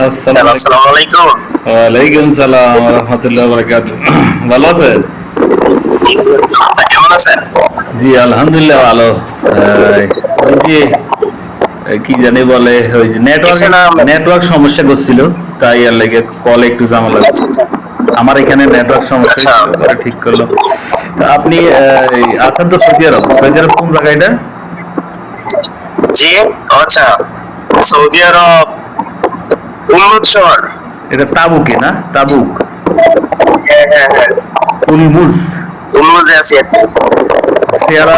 আসসালামু আলাইকুম। ওয়ালাইকুম সালাম ওয়া রাহমাতুল্লাহি ওয়া বারাকাতুহু। ভালো আছেন? কেমন আছেন? জি আলহামদুলিল্লাহ ভালো। ওই যে কি জানি বলে, ওই যে দেখছেন নেটওয়ার্ক সমস্যা করছিল, তাই আর লাগে কল একটু ঝামেলা আচ্ছা করছিল। আচ্ছা আমার এখানে নেটওয়ার্ক সমস্যা আচ্ছা। হয়েছিল, পরে ঠিক করলো। তা আপনি আছেন তো সৌদি আরব? সৌদি আরব কোন জায়গাটা? জি, আচ্ছা। সৌদি আরব উন্মুট শহর। এটা তাবুকে না? তাবুক, হ্যাঁ হ্যাঁ হ্যাঁ, উলমুজ। উন্মুজে আছি আর কি। চেহারা,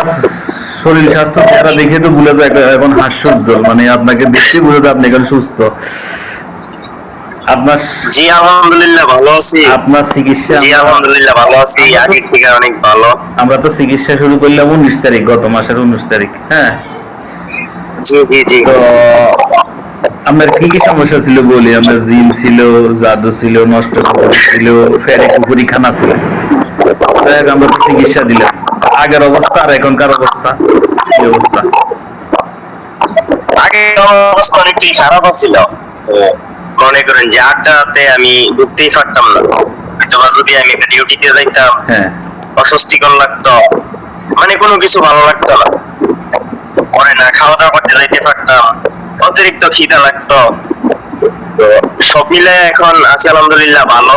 শরীর স্বাস্থ্য চেহারা দেখে তো বোঝা যায় এখন হাস্যোজ্জ্বল, মানে আপনাকে দেখতে বোঝা যায় আপনি এখন সুস্থ। আপনার জি আলহামদুলিল্লাহ ভালো আছি। আপনার চিকিৎসা জি আলহামদুলিল্লাহ ভালো আছি, আমরা তো আগের থেকে অনেক ভালো। আমরা তো চিকিৎসা শুরু করলাম 19 তারিখ, গত মাসের 19 তারিখ। হ্যাঁ, জি জি জি। তো আপনার কি কি সমস্যা ছিল বলি। আপনার জিন ছিল, জাদু ছিল, নষ্ট পুকুরি ছিল, ফেরে পুকুরি খানা ছিল। যাই হোক, আমরা তো চিকিৎসা দিলাম। আগের অবস্থা আর এখনকার অবস্থা কি অবস্থা? আগে অবস্থা অনেকটাই খারাপ ছিল। মনে করেন যে 8টাতে আমি ঢুকতেই পারতাম না, হয়তোবা যদি আমি একটা ডিউটিতে যাইতাম হ্যাঁ, অস্বস্তিকর লাগতো, মানে কোনো কিছু ভালো লাগতো না। পরে না খাওয়া দাওয়া করতে যাইতে পারতাম, অতিরিক্ত খিদা লাগতো। তো সব মিলে এখন আছি আলহামদুলিল্লাহ ভালো।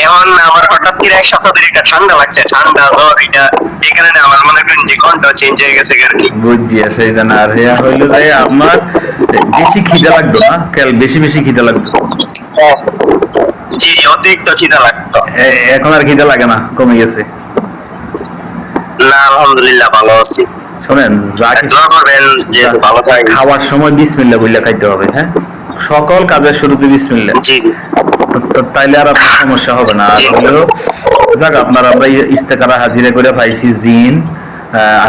এখন আমার হঠাৎ করে 1 সপ্তাহ ধরে একটা ঠান্ডা লাগছে, ঠান্ডা জ্বর, এটা এই কারণে আমার মনে করেন যে ঘন্টা চেঞ্জ হয়ে গেছে আর কি। বুঝছি। সেই জন্য আর ইয়া হইলো যে আপনার বেশি খিদা লাগতো না, বেশি বেশি খিদা লাগতো। জি জি, অতিরিক্ত খিদা লাগতো। এখন আর খিদা লাগে না, কমে গেছে। না আলহামদুলিল্লাহ ভালো আছি। শোনেন, যা কিছু দোয়া করবেন যে ভালো থাকি। খাওয়ার সময় বিসমিল্লাহ বইলা খাইতে হবে। হ্যাঁ, সকল কাজের শুরুতে বিসমিল্লাহ। জি জি তাইলে আর আপনার সমস্যা হবে না। আর জি হলেও যাক, আপনার আমরা ইস্তেকারা হাজিরা করে পাইছি। জিন,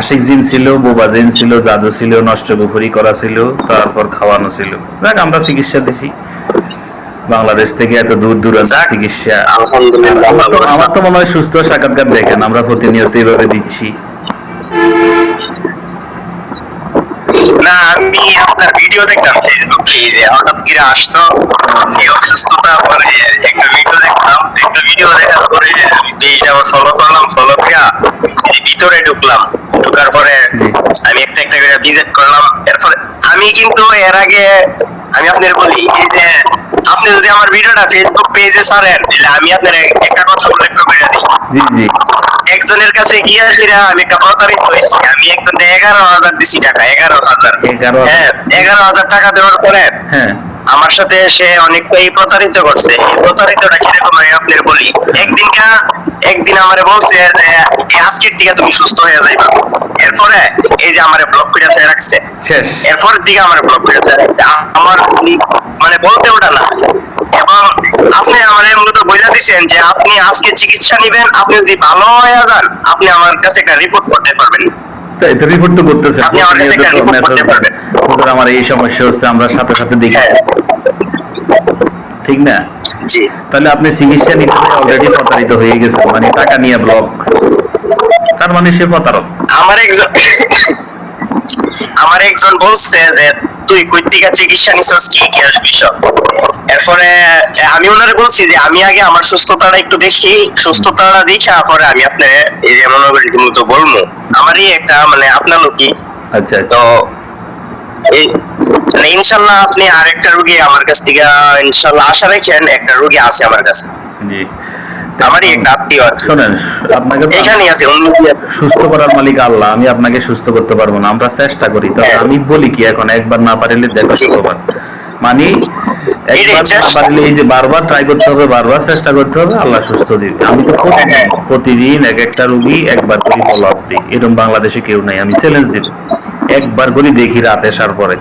আশিক জিন ছিল, বোবা জিন ছিল, জাদু ছিল, নষ্ট পুকুরি করা ছিল, তারপর খাওয়ানো ছিল। যাক, আমরা চিকিৎসা দিছি বাংলাদেশ থেকে এত দূর দূরান্ত যাক চিকিৎসা। আলহামদুলিল্লাহ ভালো আছি। আমার তো মনে হয় সুস্থ সাক্ষাৎকার দেখেন, আমরা প্রতিনিয়ত এইভাবে দিচ্ছি। না আমি আপনার ভিডিও দেখতাম ফেসবুক পেজে, হঠাৎ করে আসতো এই অসুস্থতা, পরে একটা ভিডিও দেখলাম, একটা ভিডিও দেখার পরে পেজটা আবার ফলো করলাম, ফলো করে এই ভিতরে ঢুকলাম, ঢুকার পরে জি আমি একটা একটা করে ভিজিট করলাম। এরপরে আমি কিন্তু এর আগে আমি আপনার বলি এই যে আপনি যদি আমার ভিডিওটা ফেসবুক পেজে ছাড়েন তাহলে আমি আপনার একটা কথা উল্লেখ করে দিই। জি জি। একজনের কাছে গিয়া ফিরা আমি একটা প্রতারিত হয়েছি। আমি একজনকে 11,000 দিছি টাকা, 11,000। 11,000। হ্যাঁ, 11,000 টাকা দেওয়ার পরে হ্যাঁ আমার সাথে সে অনেকটাই প্রতারিত করছে। এই প্রতারিতটা কিরকম আমি আপনার বলি। একদিন আমারে বলছে যে আজকের থেকে তুমি সুস্থ হয়ে যাইবা। এরপরে এই যে আমারে ব্লক করে রাখছে, শেষ। এরপরের দিকে আমার ব্লক করে রাখছে। আমার মানে বলতে ওটা না। এবং আপনি আমার মূলত বলে দিচ্ছেন যে আপনি আজকে চিকিৎসা নিবেন, আপনি যদি ভালো হয়ে যান আপনি আমার কাছে একটা রিপোর্ট করতে পারবেন। তাই তো, রিপোর্ট তো করতেছে। আপনি আমার কাছে একটা রিপোর্ট করতে পারবেন। হুজুর, আমার এই সমস্যা হচ্ছে, আমরা সাথে সাথে দেখি। হ্যাঁ ঠিক না? জি। তাহলে আপনি চিকিৎসা নিতে অলরেডি প্রতারিত হয়ে গেছেন, মানে টাকা নিয়ে ব্লক। তার মানে সে প্রতারক। আমার একজন আমার একজন বলছে যে তুই কই থেকে চিকিৎসা নিছস, কি কি আসবি সব। এরপরে আমি ওনারে বলছি যে আমি আগে আমার সুস্থতাটা একটু দেখি, সুস্থতাটা দেখে পরে আমি আপনার এই যে মনোবৃত্তি মতো বলবো। আমারই একটা মানে আপনার কি আচ্ছা তো এই মানে ইনশাল্লাহ আপনি আরেকটা রোগী আমার কাছ থেকে ইনশাল্লাহ আশা রাখেন, একটা রোগী আছে আমার কাছে, জি। আমারই একটা আত্মীয় আর কি। শোনেন, আপনাকে তো এখানেই আছে, উন্নতি আছে। সুস্থ করার মালিক আল্লাহ। আমি আপনাকে সুস্থ করতে পারবো না, আমরা চেষ্টা করি। তবে আমি বলি কি, এখন একবার না পারিলে দেখো শতবার। মানে একবার না পারিলে এই যে বারবার ট্রাই করতে হবে, বারবার চেষ্টা করতে হবে, আল্লাহ সুস্থ দিবে। আমি তো প্রতিদিন এক একটা রুগী একবার করে ফলো আপ দিই। এরকম বাংলাদেশে কেউ নাই। আমি চ্যালেঞ্জ দিব, একবার করে দেখি রাত আসার পরে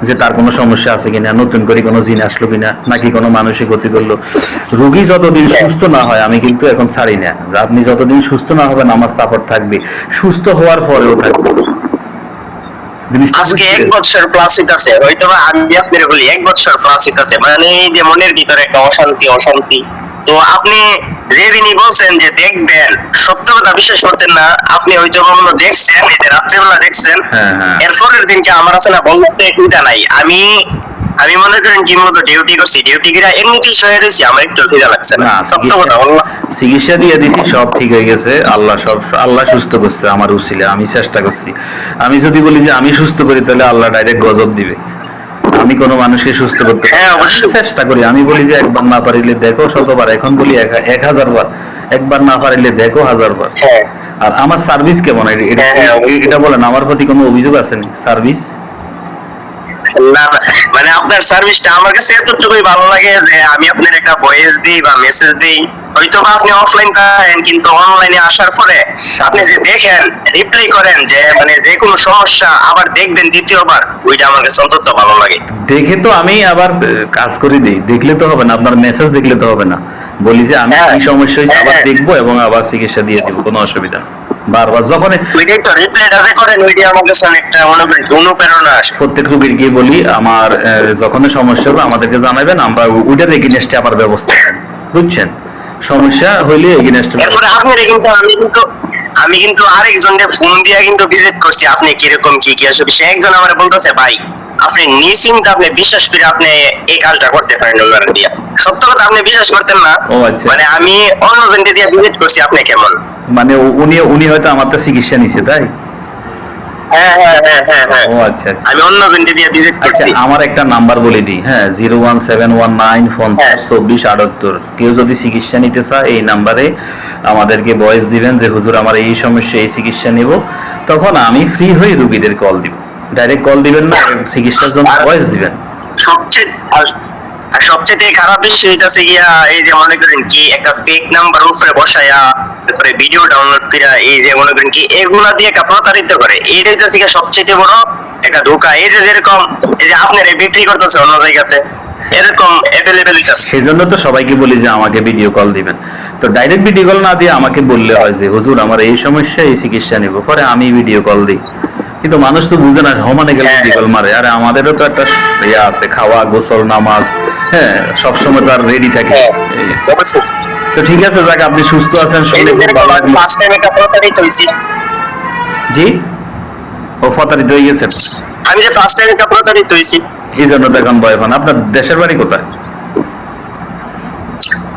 যে তার কোনো সমস্যা আছে কিনা, নতুন করে কোনো জিন আসলো কিনা, নাকি কোনো মানুষই ক্ষতি করলো। রুগী যতদিন সুস্থ না হয় আমি কিন্তু এখন ছাড়ি না। আপনি যতদিন সুস্থ না হবেন আমার সাপোর্ট থাকবে, সুস্থ হওয়ার পরেও থাকবে। আজকে 1 বছর প্লাস হইতাছে, হয়তো আমি আপনার বলি 1 বছর প্লাস হইতাছে, মানে এই যে মনের ভিতরে একটা অশান্তি অশান্তি। তো আপনি যেদিনই বলছেন যে দেখবেন, সত্য কথা বিশ্বাস করতেন না। আপনি হয়তো কখনো দেখছেন, এই যে রাত্রেবেলা দেখছেন, হ্যাঁ হ্যাঁ। এরপরের দিনকে আমার আছে না বলতে এটা নাই। আমি আমি মনে করেন কি মতো ডিউটি করছি, ডিউটি করে এমনিতেই সয়ে রয়েছি, আমার একটু খিদা লাগছে না, না, সত্য কথা বললাম। চিকিৎসা দিয়ে দিছি, সব ঠিক হয়ে গেছে, আল্লাহ সুস্থ করছে আমার উসিলে, আমি চেষ্টা করছি। আমি যদি বলি যে আমি সুস্থ করি তাহলে আল্লাহ ডাইরেক্ট গজব দিবে। আমি কোনো মানুষকে সুস্থ করতে পারি না। হ্যাঁ, অবশ্যই। আমি চেষ্টা করি, আমি বলি যে একবার না পারিলে দেখো শতবার, এখন বলি 1000 বার, একবার না পারিলে দেখো 1000 বার। হ্যাঁ আর আমার সার্ভিস কেমন হ্যাঁ, অবশ্যই। এটা বলেন, আমার প্রতি কোনো অভিযোগ আছে নি? সার্ভিস না না, মানে আপনার সার্ভিসটা আমার কাছে এতটুকুই ভালো লাগে যে আমি আপনার একটা ভয়েস দিই বা মেসেজ দিই, হয়তো বা আপনি অফলাইন থাকেন কিন্তু অনলাইনে আসার পরে আপনি যে দেখেন, রিপ্লাই করেন, যে মানে যে কোনো সমস্যা আবার দেখবেন দ্বিতীয়বার, ওইটা আমার কাছে অন্তত ভালো লাগে। দেখে তো আমি আবার কাজ করে দিই, দেখলে তো হবে না, আপনার মেসেজ দেখলে তো হবে না। বলি যে আমি হ্যাঁ, কি সমস্যা হয়েছে আবার হ্যাঁ। দেখবো এবং আবার চিকিৎসা দিয়ে দিব, কোনো অসুবিধা না। বারবার যখন ওইটাই তো, রিপ্লাইটা যে করেন ওইটাই আমার কাছে অনেকটা অনুপ্রেরণা আসে। প্রত্যেক রোগীর গিয়ে বলি আমার যখন সমস্যা হবে আমাদেরকে জানাবেন, আমরা ওইটার এগেইনস্টে আবার ব্যবস্থা নেব, বুঝছেন? সমস্যা হইলে এগেইনস্টে। এরপরে আপনার কিন্তু আমি কিন্তু আরেকজনকে ফোন দিয়া কিন্তু ভিজিট করছি, আপনি কিরকম কি কি আসবে, সে একজন আমার বলতেছে ভাই আপনি নিশ্চিন্ত, আপনি বিশ্বাস করে আপনি এই কাজটা করতে পারেন ওনার দিয়া। সত্য কথা, আপনি বিশ্বাস করতেন না। ও আচ্ছা। মানে আমি অন্যজনকে দিয়ে ভিজিট করছি, আপনি কেমন। মানে উনি হয়তো আমার তো চিকিৎসা নিছে, তাই? হ্যাঁ হ্যাঁ হ্যাঁ হ্যাঁ হ্যাঁ, ও আচ্ছা আচ্ছা। আমি অন্যজনকে দিয়ে ভিজিট আচ্ছা, করছি। আমার একটা নাম্বার বলে দিই, হ্যাঁ, 01719502478। কেউ যদি চিকিৎসা নিতে চায় এই নাম্বারে আমাদেরকে ভয়েস দিবেন যে হুজুর আমার এই সমস্যা, এই চিকিৎসা নেব, তখন আমি ফ্রি হয়ে রোগীদের কল দিব। ডাইরেক্ট কল দিবেন না, চিকিৎসার জন্য ভয়েস দিবেন। সবচেয়ে আর সবচেয়ে খারাপ বিষয় হইতাছে গিয়া, এই যে মনে করেন কি একটা ফেক নাম্বার উপরে বসায়া তারপরে ভিডিও ডাউনলোড কইরা, এই যে মনে করেন কি এগুলা দিয়ে একটা প্রতারিত করে, এইটাই হইতাছে গিয়া সবচেয়ে বড় একটা ধোঁকা। এই যে যেরকম এই যে আপনার বিক্রি করতেছে অন্য জায়গাতে, এরকম অ্যাভেলেবেল আছে। সেই জন্য তো সবাইকে বলি যে আমাকে ভিডিও কল দিবেন। তো ডাইরেক্ট ভিডিও কল না দিয়ে আমাকে বললে হয় যে হুজুর আমার এই সমস্যা, এই চিকিৎসা নিব, পরে আমি ভিডিও কল দিই। কিন্তু মানুষ তো বুঝে না, সমানে গেলে ভিডিও কল মারে। আরে আমাদেরও তো একটা ইয়ে আছে, খাওয়া, গোসল, নামাজ, হ্যাঁ, সবসময় তো আর রেডি থাকে। হ্যাঁ, এই। অবশ্যই। তো ঠিক আছে, যাক, আপনি সুস্থ আছেন এই শুনে যে খুব ভালো লাগলো। ফার্স্ট টাইম একটা প্রতারিত হইছি, জি, ও প্রতারিত হয়ে গেছেন, আমি যে ফার্স্ট টাইম একটা প্রতারিত হইছি, এই জন্য তো এখন ভয় পান। আপনার দেশের বাড়ি কোথায়?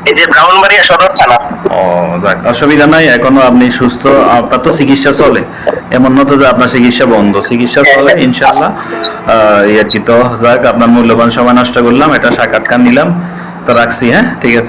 এই যে ব্রাহ্মণবাড়িয়া সদর থানা। ও যাক, অসুবিধা নাই, এখনো আপনি সুস্থ, আপনার তো চিকিৎসা চলে, এমন না তো যে আপনার চিকিৎসা বন্ধ, চিকিৎসা চলে ইনশাআল্লাহ। এই আর কি। তো যাক, আপনার মূল্যবান সময় নষ্ট করলাম, এটা সাক্ষাৎকার নিলাম, তো রাখছি, হ্যাঁ, ঠিক আছে।